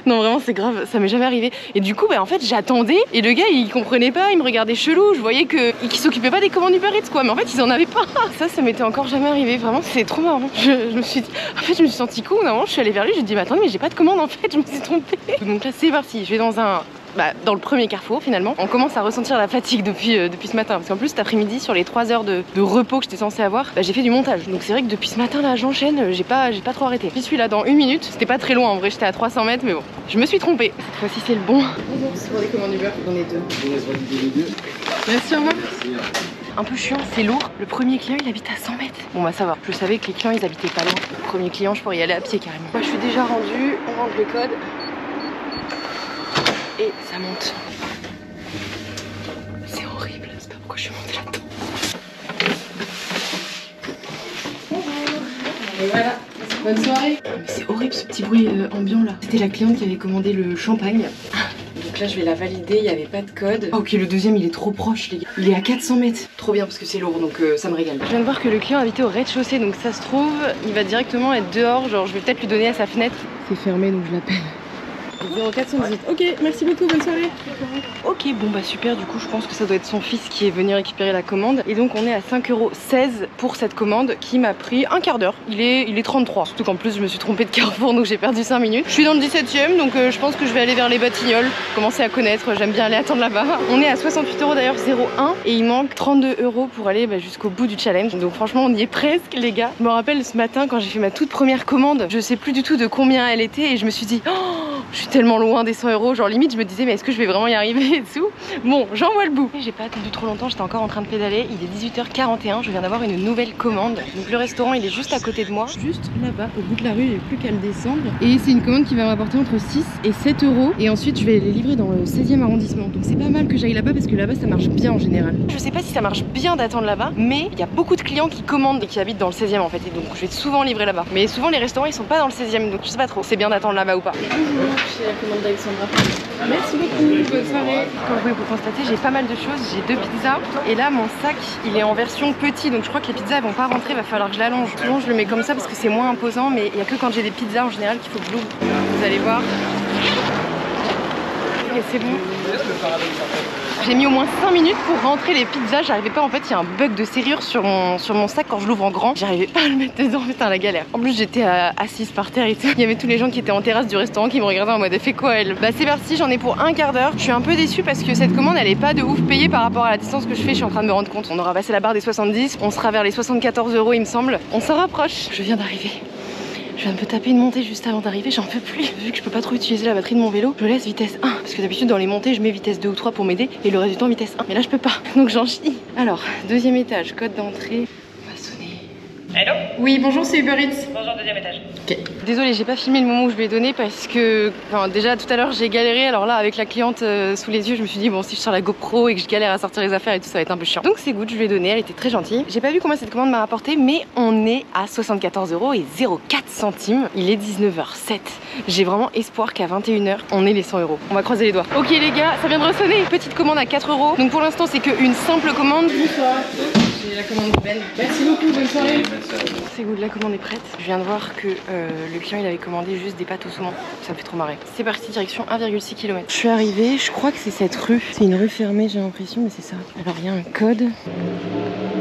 Non vraiment c'est grave, ça m'est jamais arrivé. Et du coup en fait j'attendais et le gars il comprenait pas, il me regardait chelou. Je voyais qu'il s'occupait pas des commandes Uber Eats quoi. Mais en fait ils en avaient pas. Ça m'était encore jamais arrivé, vraiment c'est trop marrant. Je me suis dit, en fait je me suis sentie con. Normalement je suis allée vers lui, je lui ai dit mais attendez mais j'ai pas de commande en fait, je me suis trompée. Donc là c'est parti, je vais dans le premier Carrefour finalement. On commence à ressentir la fatigue depuis ce matin parce qu'en plus cet après-midi sur les 3 heures de repos que j'étais censée avoir, j'ai fait du montage. Donc c'est vrai que depuis ce matin là j'enchaîne, j'ai pas trop arrêté. J'y suis là dans 1 minute, c'était pas très loin en vrai, j'étais à 300 mètres mais bon, je me suis trompée. Cette fois-ci c'est le bon. C'est pour des commandes Uber, j'en ai 2. Merci, au revoir. Un peu chiant, c'est lourd. Le premier client il habite à 100 mètres. Bon ça va, je savais que les clients ils habitaient pas loin. Le premier client je pourrais y aller à pied carrément. Moi je suis déjà rendue, on rentre le code. Et ça monte. C'est horrible, je sais pas pourquoi je suis montée là-dedans. Et voilà, bonne soirée. Mais c'est horrible ce petit bruit ambiant là. C'était la cliente qui avait commandé le champagne. Donc là je vais la valider, il n'y avait pas de code. Oh, ok, le deuxième il est trop proche les gars. Il est à 400 mètres. Trop bien parce que c'est lourd donc ça me régale. Je viens de voir que le client habitait au rez-de-chaussée, donc ça se trouve il va directement être dehors. Genre je vais peut-être lui donner à sa fenêtre. C'est fermé donc je l'appelle. 0418. Ok, merci beaucoup, bonne soirée. Ok, bon bah super, du coup je pense que ça doit être son fils qui est venu récupérer la commande. Et donc on est à 5,16 € pour cette commande qui m'a pris un quart d'heure. Il est 33. Surtout qu'en plus je me suis trompée de carrefour donc j'ai perdu 5 minutes. Je suis dans le 17e donc je pense que je vais aller vers les Batignolles. Commencer à connaître, j'aime bien aller attendre là-bas. On est à 68 € d'ailleurs, 0,1. Et il manque 32 € pour aller jusqu'au bout du challenge. Donc franchement on y est presque les gars. Je me rappelle ce matin quand j'ai fait ma toute première commande, je sais plus du tout de combien elle était et je me suis dit oh, je suis tellement loin des 100 €, genre limite je me disais mais est-ce que je vais vraiment y arriver et tout. Bon, j'en vois le bout. J'ai pas attendu trop longtemps, j'étais encore en train de pédaler. Il est 18h41, je viens d'avoir une nouvelle commande. Donc le restaurant il est juste à côté de moi. Juste là-bas, au bout de la rue, j'ai plus qu'à le descendre. Et c'est une commande qui va me rapporter entre 6 et 7 €. Et ensuite je vais les livrer dans le 16e arrondissement. Donc c'est pas mal que j'aille là-bas parce que là-bas ça marche bien en général. Je sais pas si ça marche bien d'attendre là-bas, mais il y a beaucoup de clients qui commandent et qui habitent dans le 16e en fait. Et donc je vais souvent livrer là-bas. Mais souvent les restaurants ils sont pas dans le 16e, donc je sais pas trop. C'est bien d'attendre là-bas ou pas. Chez la commande d'Alexandra. Merci beaucoup, bonne soirée. Comme vous pouvez vous constater, j'ai pas mal de choses. J'ai 2 pizzas et là mon sac il est en version petit, donc je crois que les pizzas elles vont pas rentrer, va falloir que je l'allonge. Souvent je le mets comme ça parce que c'est moins imposant, mais il y a que quand j'ai des pizzas en général qu'il faut que je l'ouvre. Vous allez voir. Ok, c'est bon. J'ai mis au moins 5 minutes pour rentrer les pizzas, j'arrivais pas, en fait il y a un bug de serrure sur mon sac quand je l'ouvre en grand, j'arrivais pas à le mettre dedans, putain la galère. En plus j'étais assise par terre et tout, il y avait tous les gens qui étaient en terrasse du restaurant qui me regardaient en mode elle fait quoi elle. Bah c'est parti, j'en ai pour un quart d'heure. Je suis un peu déçue parce que cette commande elle est pas de ouf payée par rapport à la distance que je fais, je suis en train de me rendre compte. On aura passé la barre des 70, on sera vers les 74 € il me semble, on s'en rapproche. Je viens d'arriver. Je viens de me taper une montée juste avant d'arriver, j'en peux plus. Vu que je peux pas trop utiliser la batterie de mon vélo, je laisse vitesse 1. Parce que d'habitude dans les montées, je mets vitesse 2 ou 3 pour m'aider et le reste du temps vitesse 1. Mais là je peux pas, donc j'en chie. Alors, deuxième étage, code d'entrée. On va sonner. Allô? Oui, bonjour, c'est Uber Eats. Bonjour, deuxième étage. Ok. Désolée, j'ai pas filmé le moment où je lui ai donné parce que déjà tout à l'heure j'ai galéré. Alors là avec la cliente sous les yeux, je me suis dit bon si je sors la GoPro et que je galère à sortir les affaires et tout, ça va être un peu chiant. Donc c'est good, je lui ai donné, elle était très gentille. J'ai pas vu combien cette commande m'a rapporté, mais on est à 74 € et 0,4 centimes. Il est 19h07. J'ai vraiment espoir qu'à 21 h on ait les 100 €. On va croiser les doigts. Ok les gars, ça vient de ressonner. Petite commande à 4 €. Donc pour l'instant c'est qu'une simple commande. Bonsoir, j'ai la commande de Ben. Merci beaucoup, bonne soirée. C'est good, la commande est prête. Je viens de voir que le client il avait commandé juste des pâtes au saumon. Ça me fait trop marrer. C'est parti, direction 1,6 km. Je suis arrivée, je crois que c'est cette rue. C'est une rue fermée, j'ai l'impression, mais c'est ça. Alors il y a un code.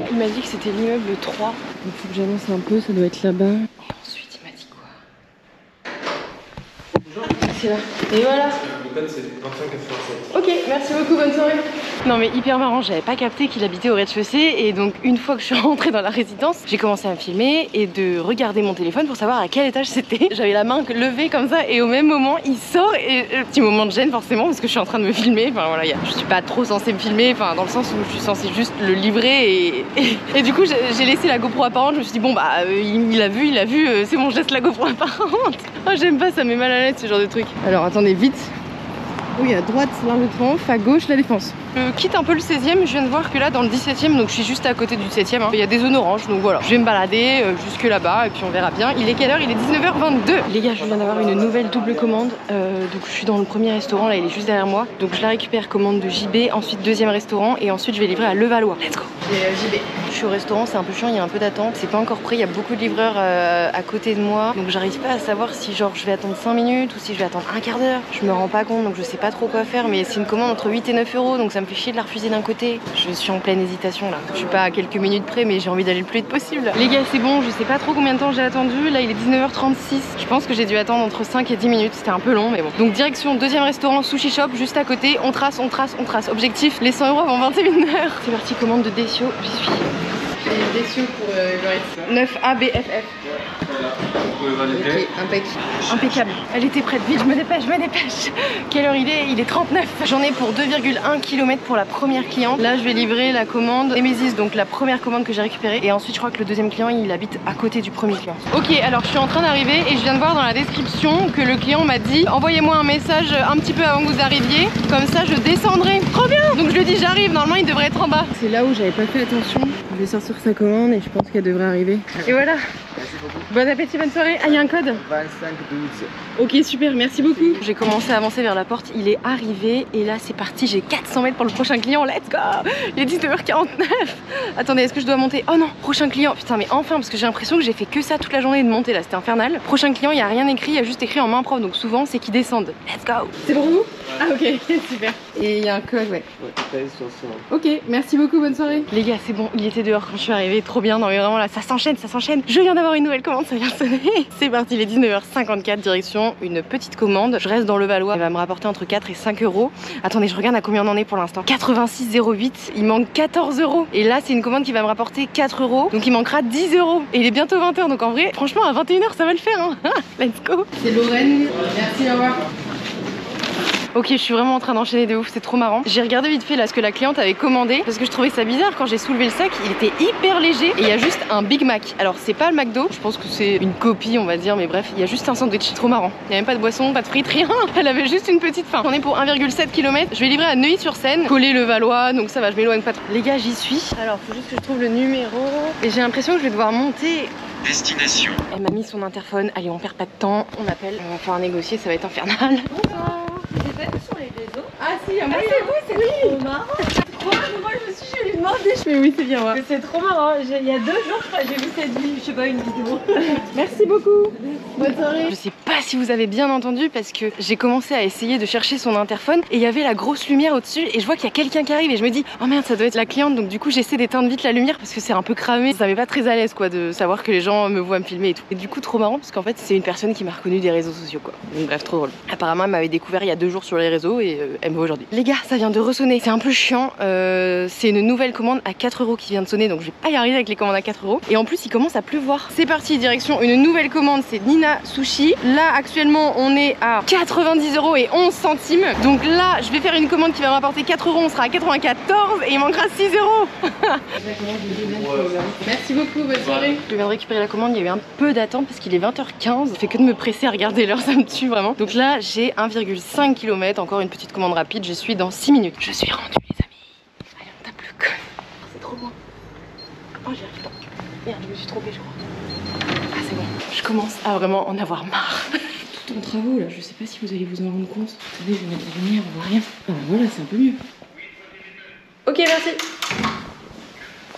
Il m'a dit que c'était l'immeuble 3. Il faut que j'avance un peu, ça doit être là-bas. Et ensuite il m'a dit quoi? C'est là. Et voilà. Le code c'est 2587. Ok, merci beaucoup, bonne soirée. Non mais hyper marrant, j'avais pas capté qu'il habitait au rez-de-chaussée et donc une fois que je suis rentrée dans la résidence, j'ai commencé à me filmer et de regarder mon téléphone pour savoir à quel étage c'était. J'avais la main levée comme ça et au même moment il sort et petit moment de gêne forcément parce que je suis en train de me filmer. Enfin voilà, je suis pas trop censée me filmer, enfin dans le sens où je suis censée juste le livrer et du coup j'ai laissé la GoPro apparente. Je me suis dit bon bah il a vu, c'est bon, je laisse la GoPro apparente. Oh j'aime pas, ça met mal à l'aise ce genre de truc. Alors attendez vite. Oui, à droite, l'Arc de Triomphe, à gauche, la Défense. Je quitte un peu le 16e, je viens de voir que là, dans le 17e, donc je suis juste à côté du 7e, il y a des zones oranges, donc voilà. Je vais me balader jusque là-bas et puis on verra bien. Il est quelle heure? Il est 19h22. Les gars, je viens d'avoir une nouvelle double commande. Donc je suis dans le premier restaurant, là, il est juste derrière moi. Donc je la récupère, commande de JB, ensuite deuxième restaurant et ensuite je vais livrer à Levallois. Let's go. JB. Je suis au restaurant, c'est un peu chiant, il y a un peu d'attente. C'est pas encore prêt, il y a beaucoup de livreurs à côté de moi. Donc j'arrive pas à savoir si genre je vais attendre 5 minutes ou si je vais attendre un quart d'heure. Je me rends pas compte, donc je sais pas trop quoi faire, mais c'est une commande entre 8 et 9 €, donc ça me fait chier de la refuser d'un côté. Je suis en pleine hésitation là. Je suis pas à quelques minutes près, mais j'ai envie d'aller le plus vite possible. Les gars, c'est bon, je sais pas trop combien de temps j'ai attendu. Là, il est 19h36. Je pense que j'ai dû attendre entre 5 et 10 minutes. C'était un peu long, mais bon. Donc direction deuxième restaurant Sushi Shop, juste à côté. On trace. Objectif, les 100 € avant 21 h. C'est parti, commande de Decio, j'y suis. J'ai déçu pour Uber Eats. 9A BFF. Ok, impeccable. Elle était prête, vite, je me dépêche. Quelle heure il est? Il est 39. J'en ai pour 2,1 km pour la première cliente. Là, je vais livrer la commande Nemesis, donc la première commande que j'ai récupérée. Et ensuite, je crois que le deuxième client, il habite à côté du premier client. Ok, alors je suis en train d'arriver et je viens de voir dans la description que le client m'a dit envoyez-moi un message un petit peu avant que vous arriviez. Comme ça, je descendrai. Trop bien! Donc je lui ai dit j'arrive, normalement, il devrait être en bas. C'est là où j'avais pas fait attention. Je vais sortir sa commande et je pense qu'elle devrait arriver. Et voilà. beaucoup. Bon appétit, bonne soirée. Ah, il y a un code 25-12. Ok, super, merci beaucoup. J'ai commencé à avancer vers la porte, il est arrivé et là c'est parti, j'ai 400 mètres pour le prochain client, let's go. Il est 19h49. Attendez, est-ce que je dois monter? Oh non, prochain client, putain mais enfin, parce que j'ai l'impression que j'ai fait que ça toute la journée de monter là, c'était infernal. Prochain client, il n'y a rien écrit, il y a juste écrit en main propre, donc souvent c'est qu'ils descendent. Let's go. C'est pour vous? Ah ok, super. Et il y a un code, ouais. Ok, merci beaucoup, bonne soirée. Les gars, c'est bon, il était dehors quand je suis arrivée, trop bien. Non mais vraiment là, ça s'enchaîne, ça s'enchaîne. Je viens d'avoir une nouvelle commande, ça vient de sonner. C'est parti, il est 19h54, direction une petite commande. Je reste dans le Valois, elle va me rapporter entre 4 et 5 euros. Attendez, je regarde à combien on en est pour l'instant. 86,08, il manque 14 euros. Et là, c'est une commande qui va me rapporter 4 euros, donc il manquera 10 euros. Et il est bientôt 20h, donc en vrai, franchement, à 21h, ça va le faire, hein. Let's go. C'est Lorraine, merci, au revoir. Ok, je suis vraiment en train d'enchaîner de ouf, c'est trop marrant. J'ai regardé vite fait là ce que la cliente avait commandé parce que je trouvais ça bizarre quand j'ai soulevé le sac, il était hyper léger et il y a juste un Big Mac. Alors c'est pas le McDo, je pense que c'est une copie on va dire, mais bref, il y a juste un sandwich, trop marrant. Il n'y a même pas de boisson, pas de frites, rien. Elle avait juste une petite faim. On est pour 1,7 km, je vais livrer à Neuilly-sur-Seine, coller le Valois, donc ça va, je m'éloigne pas trop. Les gars, j'y suis. Alors faut juste que je trouve le numéro et j'ai l'impression que je vais devoir monter. Destination. Elle m'a mis son interphone, allez on perd pas de temps, on appelle, on va pouvoir négocier, ça va être infernal. Bonsoir. Sur les réseaux. Ah si, c'est vous, c'est trop marrant. Moi je me suis dit, je lui demandais. Mais oui, c'est bien moi. C'est trop marrant. Il y a 2 jours, je crois, j'ai vu cette vie, je sais pas, une vidéo. Merci beaucoup. Bonne soirée. Je sais pas si vous avez bien entendu parce que j'ai commencé à essayer de chercher son interphone et il y avait la grosse lumière au-dessus et je vois qu'il y a quelqu'un qui arrive et je me dis oh merde, ça doit être la cliente, donc du coup j'essaie d'éteindre vite la lumière parce que c'est un peu cramé. Ça m'est pas très à l'aise quoi de savoir que les gens me voient me filmer et tout. Et du coup trop marrant parce qu'en fait c'est une personne qui m'a reconnue des réseaux sociaux quoi. Donc bref, trop drôle. Apparemment elle m'avait découvert il y a 2 jours sur les réseaux et elle me voit aujourd'hui. Les gars, ça vient de ressonner, c'est un peu chiant. C'est une nouvelle commande à 4 euros qui vient de sonner, donc je vais pas y arriver avec les commandes à 4 euros. Et en plus il commence à pleuvoir. C'est parti, direction une nouvelle commande, c'est Nina Sushi. Là actuellement on est à 90 euros et 11 centimes. Donc là je vais faire une commande qui va me rapporter 4 euros, on sera à 94 et il manquera 6 euros. Merci beaucoup, bonne soirée. Je viens de récupérer la commande, il y a eu un peu d'attente parce qu'il est 20h15. Ça fait que de me presser à regarder l'heure, ça me tue vraiment. Donc là j'ai 1,5 km, encore une petite commande rapide, je suis dans 6 minutes. Je suis rendue les amis. Allez on tape le code. C'est trop loin. Oh j'y arrive pas. Merde, je me suis trompée je crois. Ah c'est bon, je commence à vraiment en avoir marre. Tout en travaux là, je sais pas si vous allez vous en rendre compte. Attendez, je vais mettre la lumière, on voit rien. Ah voilà, c'est un peu mieux. Ok, merci.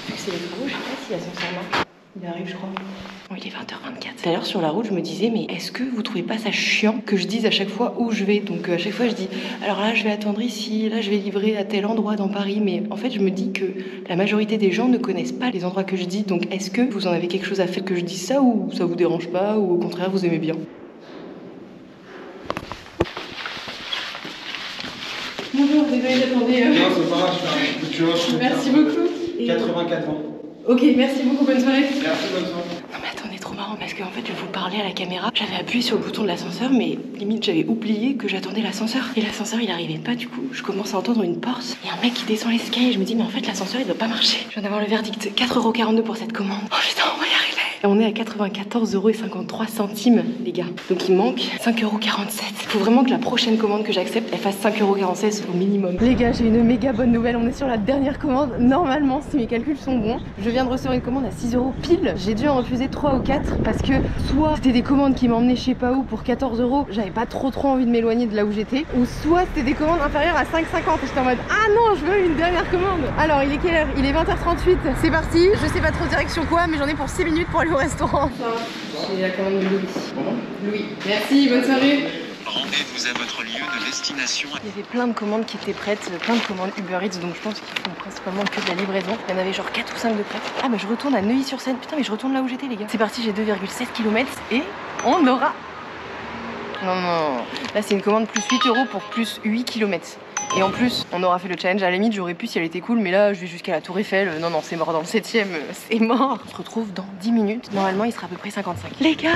Vu que c'est les travaux, je sais pas si l'ascenseur marche. Il arrive je crois. Bon, il est 20h24. Tout à l'heure sur la route, je me disais, mais est-ce que vous trouvez pas ça chiant que je dise à chaque fois où je vais? Donc à chaque fois je dis, alors là je vais attendre ici, là je vais livrer à tel endroit dans Paris. Mais en fait je me dis que la majorité des gens ne connaissent pas les endroits que je dis. Donc est-ce que vous en avez quelque chose à faire que je dise ça ou ça vous dérange pas ou au contraire vous aimez bien? Bonjour, désolé d'attendre. Non, c'est pas grave, je fais un petit Merci beaucoup. 84 ans. Ok, merci beaucoup, bonne soirée. Merci, bonne soirée. Non mais attendez, trop marrant parce qu'en fait je vous parlais à la caméra, j'avais appuyé sur le bouton de l'ascenseur mais limite j'avais oublié que j'attendais l'ascenseur. Et l'ascenseur il arrivait pas, du coup je commence à entendre une porte et un mec qui descend l'escalier et je me dis mais en fait l'ascenseur il doit pas marcher. Je viens d'avoir le verdict, 4,42 € pour cette commande. Oh putain, on va y arriver. Et on est à 94,53 € les gars. Donc il manque 5,47 €. Faut vraiment que la prochaine commande que j'accepte elle fasse 5,46 € au minimum. Les gars, j'ai une méga bonne nouvelle, on est sur la dernière commande. Normalement si mes calculs sont bons, je viens de recevoir une commande à 6 € pile. J'ai dû en refuser 3 ou 4 parce que soit c'était des commandes qui m'emmenaient je sais pas où pour 14 €, j'avais pas trop envie de m'éloigner de là où j'étais, ou soit c'était des commandes inférieures à 5,50 € et j'étais en mode ah non, je veux une dernière commande. Alors il est quelle heure? Il est 20h38, c'est parti. Je sais pas trop direction quoi mais j'en ai pour 6 minutes pour aller au restaurant. J'ai la commande de Louis. Louis, merci, bonne soirée. Rendez-vous à votre lieu de destination. Il y avait plein de commandes qui étaient prêtes, plein de commandes Uber Eats, donc je pense qu'ils font principalement que de la livraison. Il y en avait genre 4 ou 5 de prêtes. Ah bah je retourne à Neuilly-sur-Seine, putain mais je retourne là où j'étais les gars. C'est parti, j'ai 2,7 km et on aura... Non, là c'est une commande plus 8 € pour plus 8 km. Et en plus, on aura fait le challenge. À la limite, j'aurais pu si elle était cool, mais là, je vais jusqu'à la Tour Eiffel. Non, c'est mort dans le 7ème, c'est mort. On se retrouve dans 10 minutes. Normalement, il sera à peu près 55. Les gars,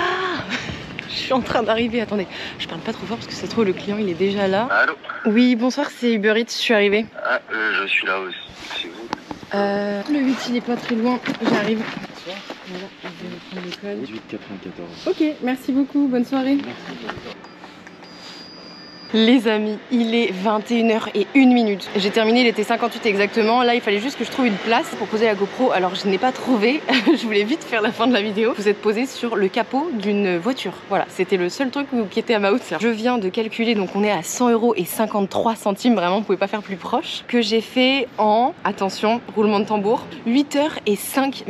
je suis en train d'arriver. Attendez, je parle pas trop fort parce que c'est trop, le client, il est déjà là. Allô? Oui, bonsoir, c'est Uber Eats, je suis arrivée. Ah, je suis là aussi. C'est vous? Le 8, il est pas très loin. J'arrive. Voilà, je vais prendre le code. 18,94. Ok, merci beaucoup. Bonne soirée. Les amis, il est 21h01. J'ai terminé, il était 58 exactement. Là, il fallait juste que je trouve une place pour poser la GoPro. Alors, je n'ai pas trouvé. Je voulais vite faire la fin de la vidéo. Vous êtes posé sur le capot d'une voiture. Voilà, c'était le seul truc qui était à ma hauteur. Je viens de calculer, donc on est à 100,53 €. Vraiment, vous pouvez pas faire plus proche. Que j'ai fait en, attention, roulement de tambour, 8h05.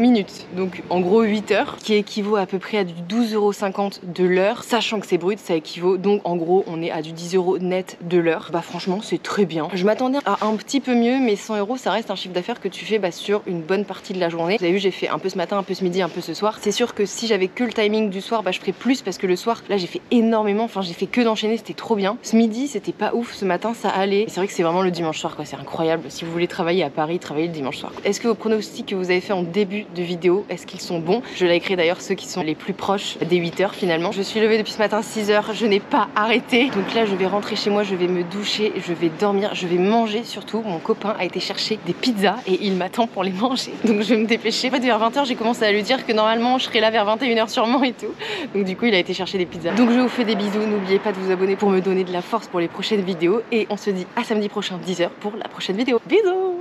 Donc, en gros, 8 heures, qui équivaut à peu près à du 12,50 € de l'heure. Sachant que c'est brut, ça équivaut. Donc, en gros, on est à du 10 € net de l'heure. Bah franchement c'est très bien. Je m'attendais à un petit peu mieux, mais 100 € ça reste un chiffre d'affaires que tu fais sur une bonne partie de la journée. Vous avez vu, j'ai fait un peu ce matin, un peu ce midi, un peu ce soir. C'est sûr que si j'avais que le timing du soir, je ferais plus parce que le soir là j'ai fait énormément, enfin j'ai fait que d'enchaîner, c'était trop bien. Ce midi c'était pas ouf, ce matin ça allait. C'est vrai que c'est vraiment le dimanche soir quoi, c'est incroyable. Si vous voulez travailler à Paris, travaillez le dimanche soir. Est-ce que vos pronostics que vous avez fait en début de vidéo, est-ce qu'ils sont bons? Je l'ai écrit d'ailleurs, ceux qui sont les plus proches des 8 heures finalement. Je suis levée depuis ce matin 6 h, je n'ai pas arrêté. Donc là je vais rentrer chez moi, je vais me doucher, je vais dormir, je vais manger surtout. Mon copain a été chercher des pizzas et il m'attend pour les manger. Donc je vais me dépêcher. En fait vers 20 h j'ai commencé à lui dire que normalement je serais là vers 21 h sûrement et tout. Donc du coup il a été chercher des pizzas. Donc je vous fais des bisous, n'oubliez pas de vous abonner pour me donner de la force pour les prochaines vidéos. Et on se dit à samedi prochain 10 h pour la prochaine vidéo. Bisous.